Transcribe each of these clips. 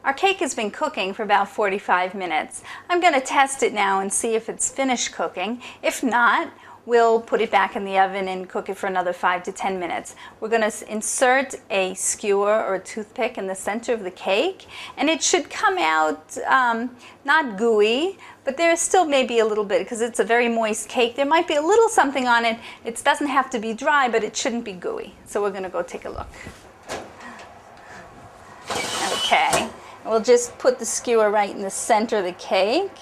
Our cake has been cooking for about 45 minutes. I'm going to test it now and see if it's finished cooking. If not, we'll put it back in the oven and cook it for another 5 to 10 minutes. We're going to insert a skewer or a toothpick in the center of the cake, and it should come out not gooey, but there's still maybe a little bit, because it's a very moist cake. There might be a little something on it. It doesn't have to be dry, but it shouldn't be gooey. So we're going to go take a look. Okay, we'll just put the skewer right in the center of the cake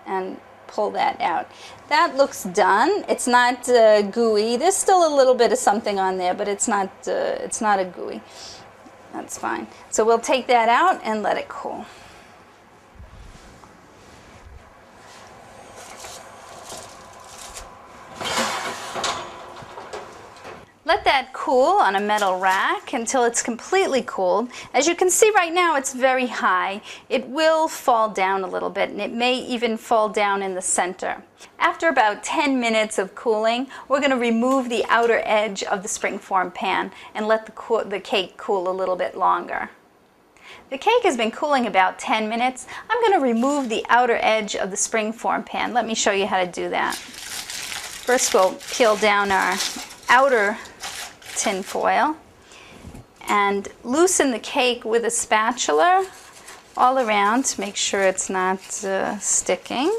and pull that out. That looks done. It's not gooey. There's still a little bit of something on there, but it's not a gooey. That's fine. So we'll take that out and let it cool. Let that cool on a metal rack until it's completely cooled. As you can see right now, it's very high. It will fall down a little bit, and it may even fall down in the center. After about 10 minutes of cooling, we're going to remove the outer edge of the springform pan and let the cake cool a little bit longer. The cake has been cooling about 10 minutes. I'm going to remove the outer edge of the springform pan. Let me show you how to do that. First, we'll peel down our outer tin foil and loosen the cake with a spatula all around to make sure it's not sticking.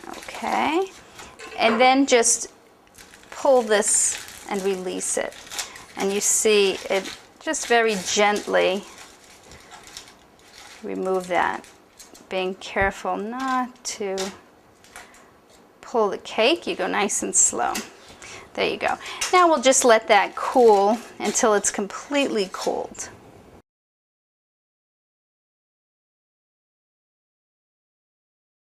Okay, and then just pull this and release it, and you see it just very gently remove that, being careful not to pull the cake. You go nice and slow. There you go. Now we'll just let that cool until it's completely cooled.